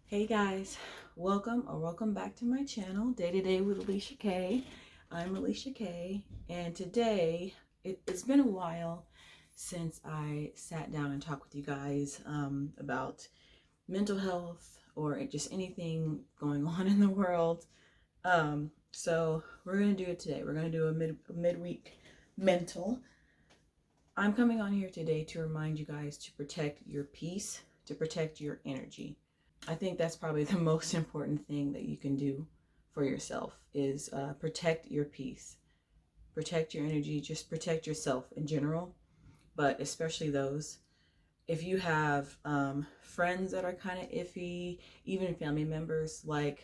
Hey guys, welcome back to my channel, Day to Day with Alicia K. I'm Alicia K, and today it's been a while since I sat down and talked with you guys about mental health or just anything going on in the world. So we're gonna do it today. We're gonna do a midweek mental. I'm coming on here today to remind you guys to protect your peace, to protect your energy. I think that's probably the most important thing that you can do for yourself is protect your peace, protect your energy, just protect yourself in general, but especially those. If you have friends that are kind of iffy, even family members, like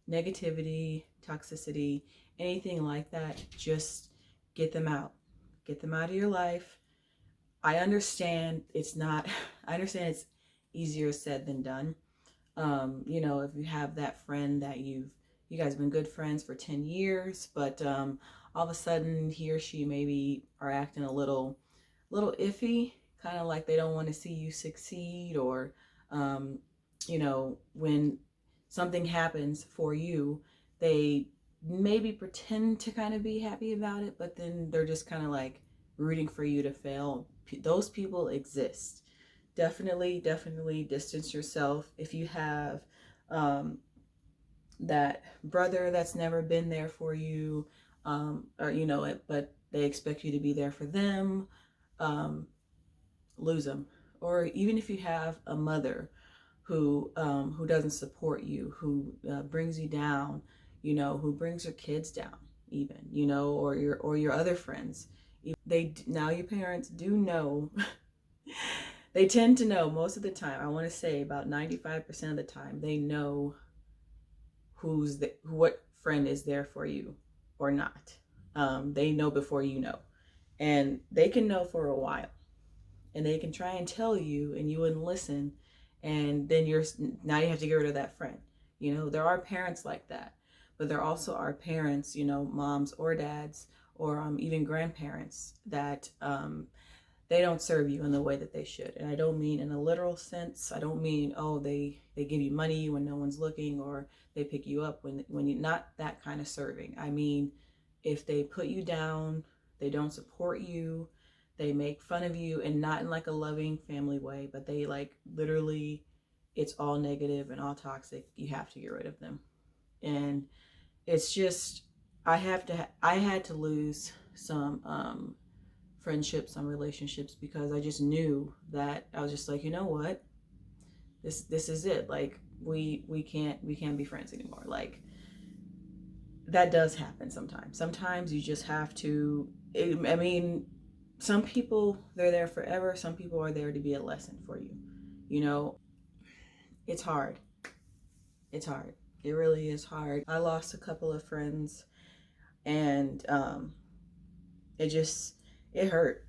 negativity, toxicity, anything like that, just get them out. Get them out of your life. I understand it's not, I understand it's easier said than done. If you have that friend that you guys been good friends for 10 years, but all of a sudden he or she maybe are acting a little iffy, kind of like they don't want to see you succeed, or when something happens for you, they maybe pretend to kind of be happy about it, but then they're just kind of like rooting for you to fail. Those people exist. Definitely distance yourself. If you have that brother that's never been there for you, but they expect you to be there for them, lose them. Or even if you have a mother who doesn't support you, who brings you down, who brings your kids down, even, or your other friends. Now your parents do know. They tend to know most of the time. I want to say about 95% of the time they know what friend is there for you or not. They know before you know, and they can know for a while, and they can try and tell you, and you wouldn't listen, and then now you have to get rid of that friend. There are parents like that, but there also are parents, moms or dads, or even grandparents that they don't serve you in the way that they should. And I don't mean in a literal sense. I don't mean, oh, they give you money when no one's looking, or they pick you up when you're not that kind of serving. I mean, if they put you down, they don't support you, they make fun of you, and not in like a loving family way, but they like literally, it's all negative and all toxic. You have to get rid of them. And it's just, I had to lose some friendships, some relationships, because I just knew that I was just like, you know what, this is it. Like we can't be friends anymore. Like that does happen sometimes. Sometimes you just have to. I mean, some people, they're there forever. Some people are there to be a lesson for you. It's hard. It's hard. It really is hard. I lost a couple of friends, and it hurt.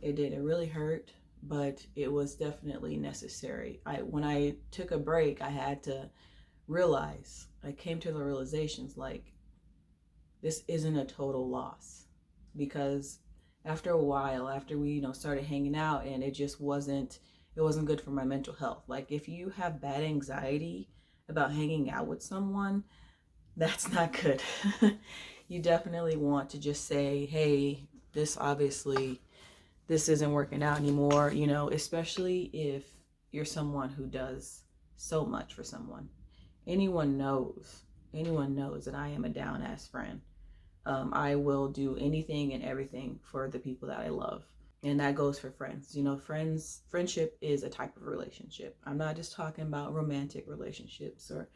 It did. It really hurt, but it was definitely necessary. When I took a break, I had to realize. I came to the realizations like this isn't a total loss, because after a while, after we started hanging out, and it wasn't good for my mental health. Like if you have bad anxiety about hanging out with someone, that's not good. You definitely want to just say, hey, this isn't working out anymore, especially if you're someone who does so much for someone. Anyone knows that I am a down ass friend. I will do anything and everything for the people that I love. And that goes for friends. Friendship is a type of relationship. I'm not just talking about romantic relationships, or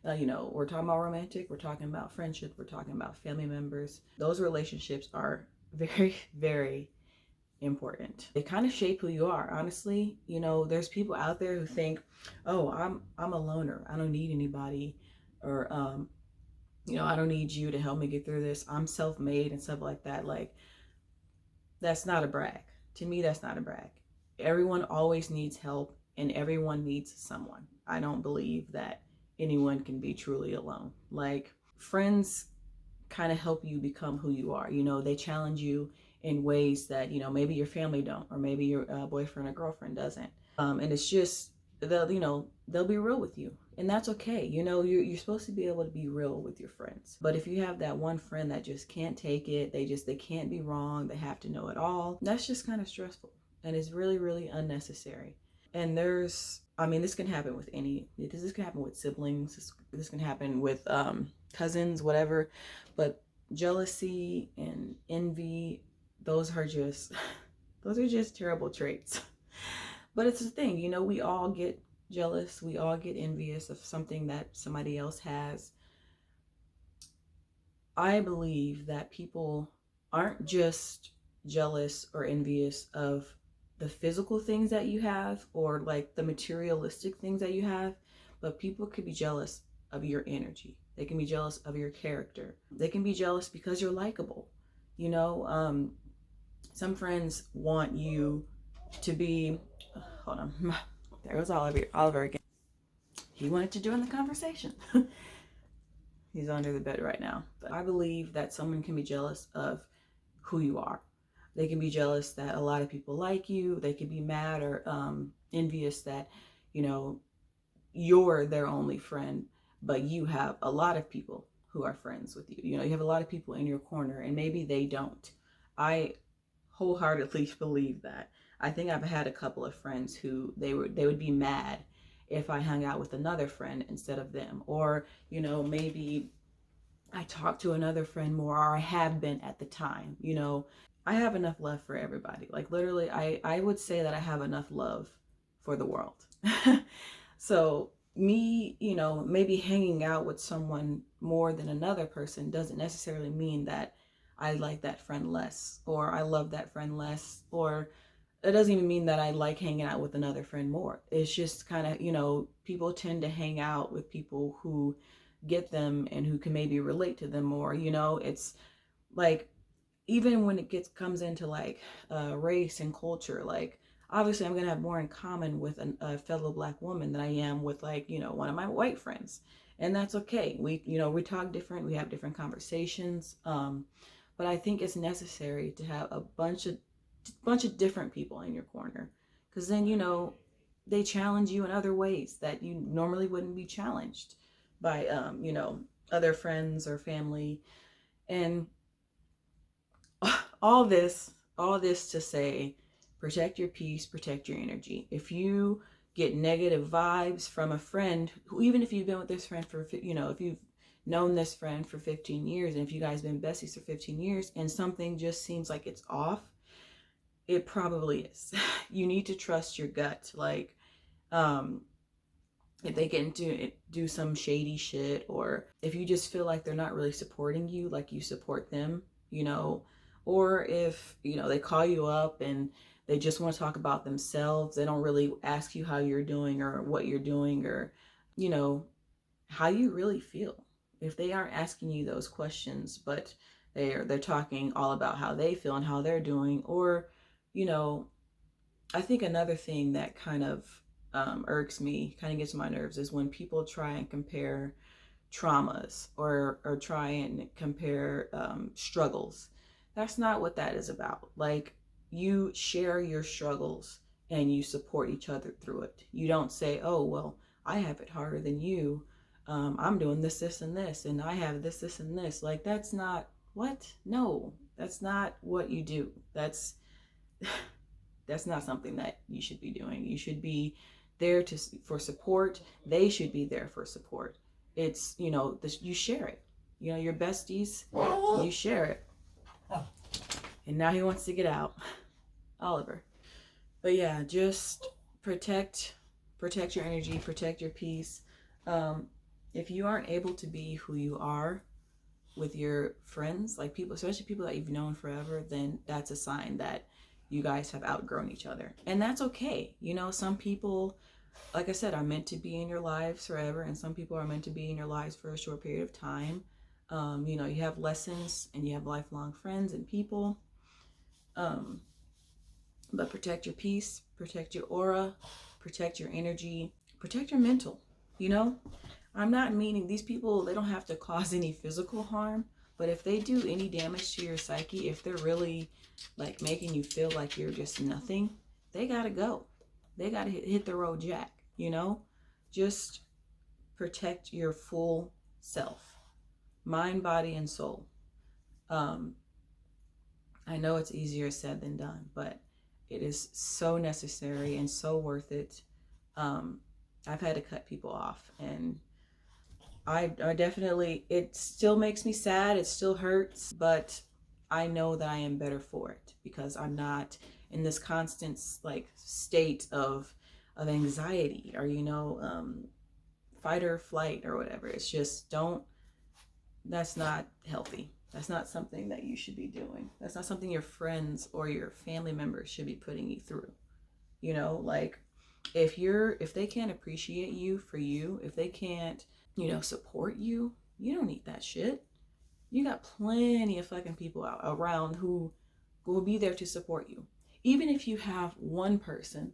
we're talking about romantic, we're talking about friendship, we're talking about family members. Those relationships are very, very important. They kind of shape who you are, honestly. There's people out there who think, oh, I'm a loner, I don't need anybody, or I don't need you to help me get through this, I'm self-made and stuff like that. Like, that's not a brag. To me, that's not a brag. Everyone always needs help, and everyone needs someone. I don't believe that anyone can be truly alone. Like, friends kind of help you become who you are. They challenge you in ways that maybe your family don't, or maybe your boyfriend or girlfriend doesn't. And it's just they'll be real with you. And that's okay. You know, you're supposed to be able to be real with your friends. But if you have that one friend that just can't take it, they can't be wrong, they have to know it all, that's just kind of stressful. And it's really, really unnecessary. And this can happen with this can happen with siblings, this can happen with cousins, whatever. But jealousy and envy, those are just terrible traits. But it's the thing, you know, we all get jealous, we all get envious of something that somebody else has. I believe that people aren't just jealous or envious of the physical things that you have or like the materialistic things that you have, but people could be jealous of your energy. They can be jealous of your character. They can be jealous because you're likable. You know, some friends want you to be, hold on, there goes Oliver again. He wanted to join the conversation. He's under the bed right now. But I believe that someone can be jealous of who you are. They can be jealous that a lot of people like you. They can be mad or envious that, you know, you're their only friend, but you have a lot of people who are friends with you. You know, you have a lot of people in your corner and maybe they don't. I wholeheartedly believe that. I think I've had a couple of friends who they would be mad if I hung out with another friend instead of them. Or, you know, maybe I talk to another friend more, or I have been at the time. You know, I have enough love for everybody. Like literally, I would say that I have enough love for the world. So me, you know, maybe hanging out with someone more than another person doesn't necessarily mean that I like that friend less, or I love that friend less, or it doesn't even mean that I like hanging out with another friend more. It's just kind of, you know, people tend to hang out with people who get them and who can maybe relate to them more. You know, it's like, even when it comes into like race and culture, like obviously I'm gonna have more in common with a fellow Black woman than I am with, like, you know, one of my white friends, and that's okay. We, you know, we talk different, we have different conversations, but I think it's necessary to have a bunch of different people in your corner, because then, you know, they challenge you in other ways that you normally wouldn't be challenged by you know, other friends or family. And all this to say, protect your peace, protect your energy. If you get negative vibes from a friend, who, even if you've been with this friend for, you know, if you've known this friend for 15 years, and if you guys been besties for 15 years and something just seems like it's off, it probably is. You need to trust your gut. Like, if they get into it, do some shady shit, or if you just feel like they're not really supporting you like you support them, you know, or if, you know, they call you up and they just want to talk about themselves, they don't really ask you how you're doing or what you're doing, or, you know, how you really feel. If they aren't asking you those questions, but they're talking all about how they feel and how they're doing, or, you know, I think another thing that kind of irks me, kind of gets on my nerves, is when people try and compare traumas, or try and compare struggles. That's not what that is about. Like, you share your struggles and you support each other through it. You don't say, oh, well, I have it harder than you. I'm doing this, and this, and I have this, and this. Like, that's not what? No, that's not what you do. That's not something that you should be doing. You should be there for support. They should be there for support. It's, you know, you share it. You know, your besties, you share it. And now he wants to get out. Oliver. But yeah, just protect your energy, protect your peace. If you aren't able to be who you are with your friends, like people, especially people that you've known forever, then that's a sign that you guys have outgrown each other. And that's okay. You know, some people, like I said, are meant to be in your lives forever, and some people are meant to be in your lives for a short period of time. You know, you have lessons and you have lifelong friends and people. But protect your peace, protect your aura, protect your energy, protect your mental. You know, I'm not meaning these people, they don't have to cause any physical harm, but if they do any damage to your psyche, if they're really like making you feel like you're just nothing, they gotta go. They gotta hit the road jack, you know? just protect your full self, mind, body, and soul. Um, I know it's easier said than done, but it is so necessary and so worth it. Um, I've had to cut people off, and I definitely, it still makes me sad. It still hurts, but I know that I am better for it because I'm not in this constant like state of anxiety or fight or flight or whatever. It's just don't. That's not healthy. That's not something that you should be doing. That's not something your friends or your family members should be putting you through. Like if they can't appreciate you for you, if they can't support you, you don't need that shit. You got plenty of fucking people out around who will be there to support you. Even if you have one person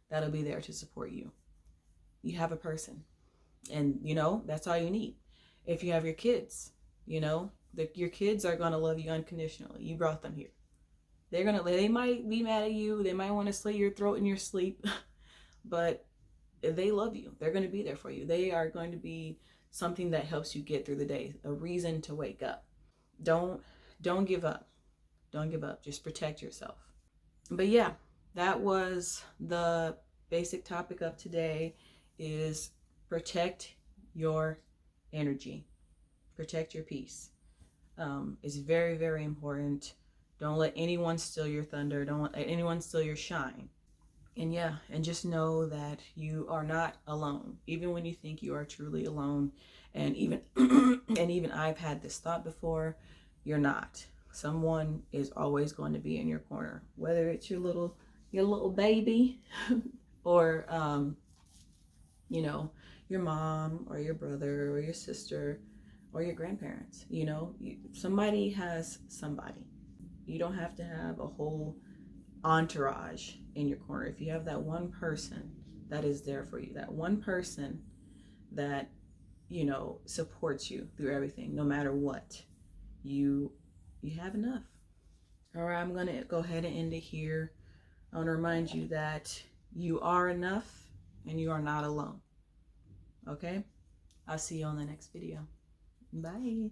that'll be there to support you, you have a person, and that's all you need. If you have your kids, your kids are gonna love you unconditionally. You brought them here. They might be mad at you. They might want to slit your throat in your sleep, but they love you. They're going to be there for you. They are going to be something that helps you get through the day, a reason to wake up. Don't give up. Don't give up. Just protect yourself. But yeah, that was the basic topic of today, is protect your energy. Protect your peace. It's very, very important. Don't let anyone steal your thunder. Don't let anyone steal your shine. And yeah, and just know that you are not alone, even when you think you are truly alone. And even and even I've had this thought before. You're not. Someone is always going to be in your corner, whether it's your little baby or your mom or your brother or your sister or your grandparents. Somebody has somebody. You don't have to have a whole entourage in your corner. If you have that one person that is there for you, that one person that supports you through everything, no matter what, you have enough. All right, I'm gonna go ahead and end it here. I want to remind you that you are enough and you are not alone. Okay, I'll see you on the next video. Bye.